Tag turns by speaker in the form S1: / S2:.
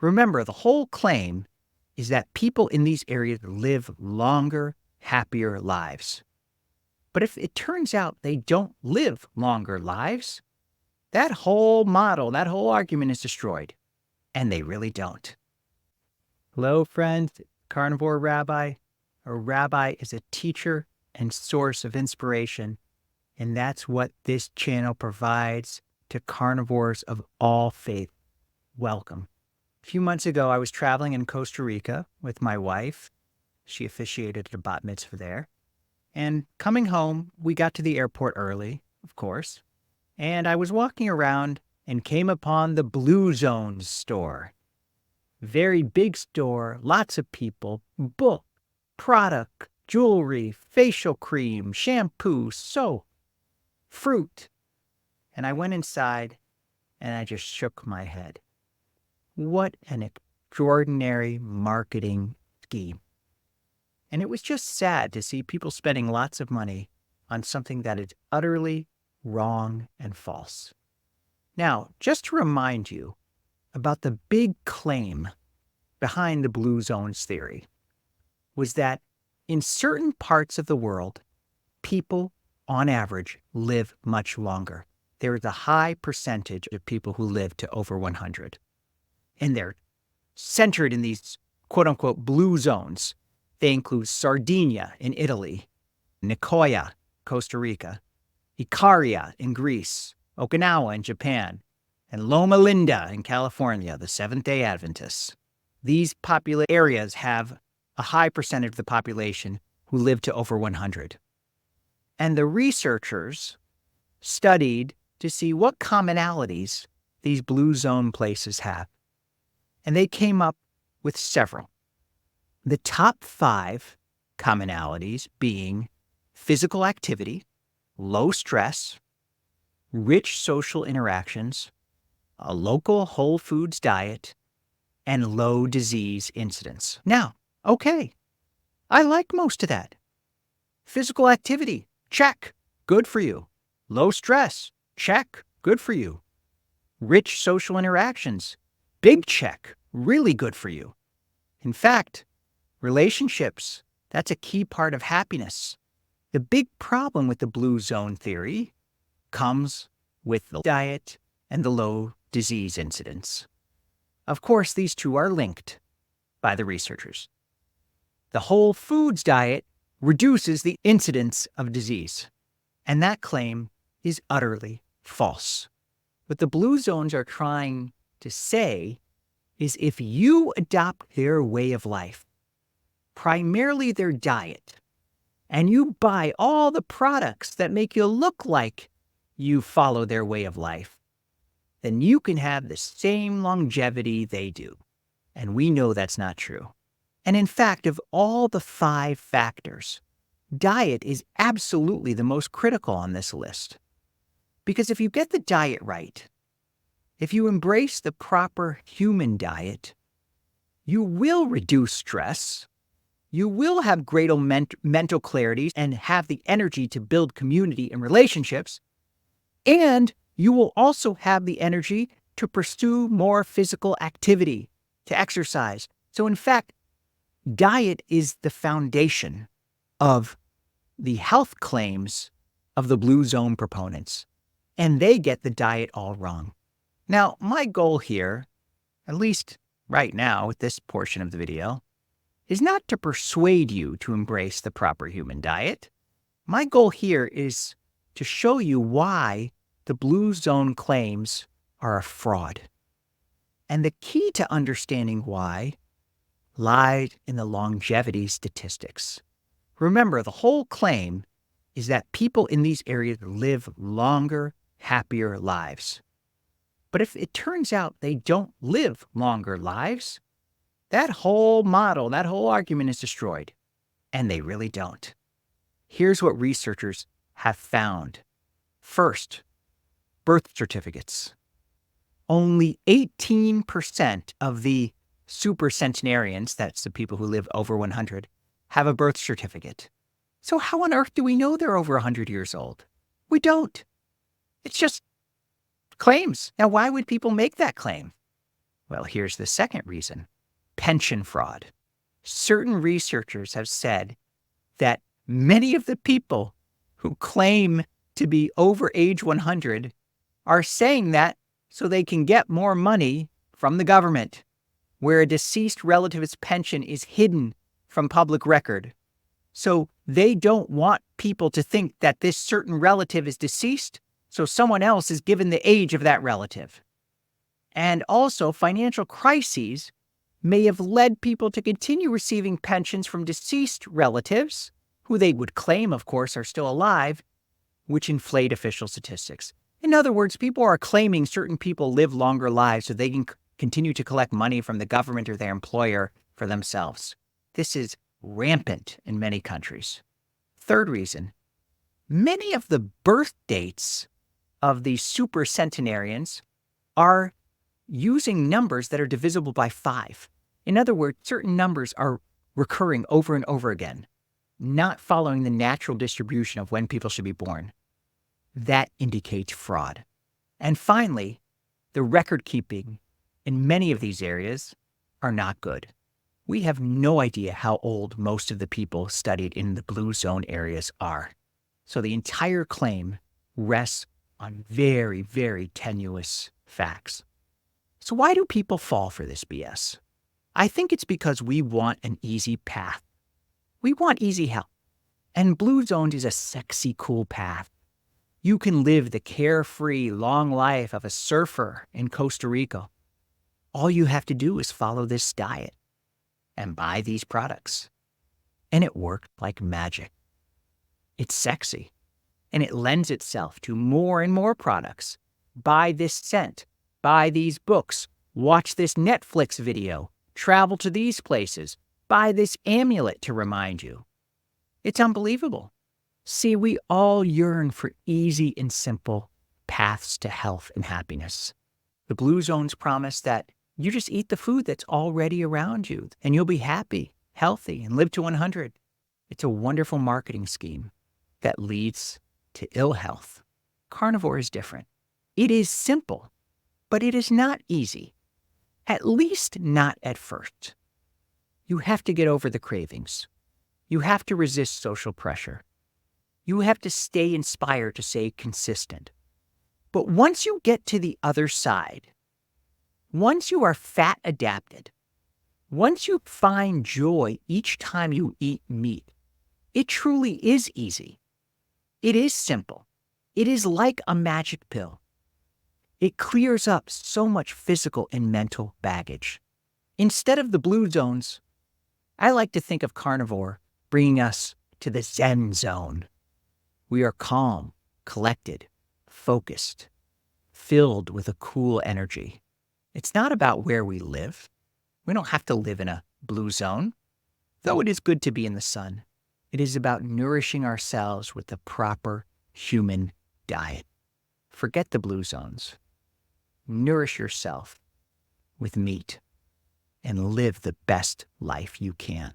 S1: Remember, the whole claim is that people in these areas live longer, happier lives. But if it turns out they don't live longer lives, that whole model, that whole argument is destroyed. And they really don't. Hello, friends. Carnivore Rabbi. A rabbi is a teacher and source of inspiration. And that's what this channel provides to carnivores of all faith. Welcome. A few months ago, I was traveling in Costa Rica with my wife. She officiated a bat mitzvah there. And coming home, we got to the airport early, of course. And I was walking around and came upon the Blue Zones store. Very big store, lots of people, book, product, jewelry, facial cream, shampoo, soap, fruit. And I went inside and I just shook my head. What an extraordinary marketing scheme. And it was just sad to see people spending lots of money on something that is utterly wrong and false. Now, just to remind you about the big claim behind the Blue Zones theory was that in certain parts of the world, people, on average, live much longer. There is a high percentage of people who live to over 100. And they're centered in these quote-unquote blue zones. They include Sardinia in Italy, Nicoya, Costa Rica, Ikaria in Greece, Okinawa in Japan, and Loma Linda in California, the Seventh-day Adventists. These popular areas have a high percentage of the population who live to over 100. And the researchers studied to see what commonalities these blue zone places have. And they came up with several. The top 5 commonalities being physical activity, low stress, rich social interactions, a local whole foods diet, and low disease incidence. Now, okay, I like most of that. Physical activity, check, good for you. Low stress, check, good for you. Rich social interactions, big check, really good for you. In fact, relationships, that's a key part of happiness. The big problem with the blue zone theory comes with the diet and the low disease incidence. Of course, these two are linked by the researchers. The whole foods diet reduces the incidence of disease, and that claim is utterly false. What the blue zones are trying to say is if you adopt their way of life, primarily their diet, and you buy all the products that make you look like you follow their way of life, then you can have the same longevity they do. And we know that's not true. And in fact, of all the 5 factors, diet is absolutely the most critical on this list. Because if you get the diet right, if you embrace the proper human diet, you will reduce stress, you will have greater mental clarity and have the energy to build community and relationships, and you will also have the energy to pursue more physical activity, to exercise. So in fact, diet is the foundation of the health claims of the blue zone proponents, and they get the diet all wrong. Now, my goal here, at least right now with this portion of the video, is not to persuade you to embrace the proper human diet. My goal here is to show you why the blue zone claims are a fraud. And the key to understanding why lies in the longevity statistics. Remember, the whole claim is that people in these areas live longer, happier lives. But if it turns out they don't live longer lives, that whole model, that whole argument is destroyed. And they really don't. Here's what researchers have found. First, birth certificates. Only 18% of the supercentenarians, that's the people who live over 100, have a birth certificate. So how on earth do we know they're over 100 years old? We don't. It's just claims. Now, why would people make that claim? Well, here's the second reason: pension fraud. Certain researchers have said that many of the people who claim to be over age 100 are saying that so they can get more money from the government, where a deceased relative's pension is hidden from public record. So they don't want people to think that this certain relative is deceased, so someone else is given the age of that relative. And also, financial crises may have led people to continue receiving pensions from deceased relatives, who they would claim, of course, are still alive, which inflate official statistics. In other words, people are claiming certain people live longer lives so they can continue to collect money from the government or their employer for themselves. This is rampant in many countries. Third reason: many of the birth dates of these super centenarians are using numbers that are divisible by 5. In other words, certain numbers are recurring over and over again, not following the natural distribution of when people should be born. That indicates fraud. And finally, the record keeping in many of these areas are not good. We have no idea how old most of the people studied in the blue zone areas are. So the entire claim rests on very, very tenuous facts. So why do people fall for this BS? I think it's because we want an easy path. We want easy health. And blue zones is a sexy, cool path. You can live the carefree, long life of a surfer in Costa Rica. All you have to do is follow this diet and buy these products. And it worked like magic. It's sexy, and it lends itself to more and more products. Buy this scent, buy these books, watch this Netflix video, travel to these places, buy this amulet to remind you. It's unbelievable. See, we all yearn for easy and simple paths to health and happiness. The blue zones promise that you just eat the food that's already around you and you'll be happy, healthy, and live to 100. It's a wonderful marketing scheme that leads to ill health. Carnivore is different. It is simple, but it is not easy. At least not at first. You have to get over the cravings. You have to resist social pressure. You have to stay inspired to stay consistent. But once you get to the other side, once you are fat adapted, once you find joy each time you eat meat, it truly is easy. It is simple. It is like a magic pill. It clears up so much physical and mental baggage. Instead of the blue zones, I like to think of carnivore bringing us to the Zen zone. We are calm, collected, focused, filled with a cool energy. It's not about where we live. We don't have to live in a blue zone, though it is good to be in the sun. It is about nourishing ourselves with the proper human diet. Forget the blue zones. Nourish yourself with meat and live the best life you can.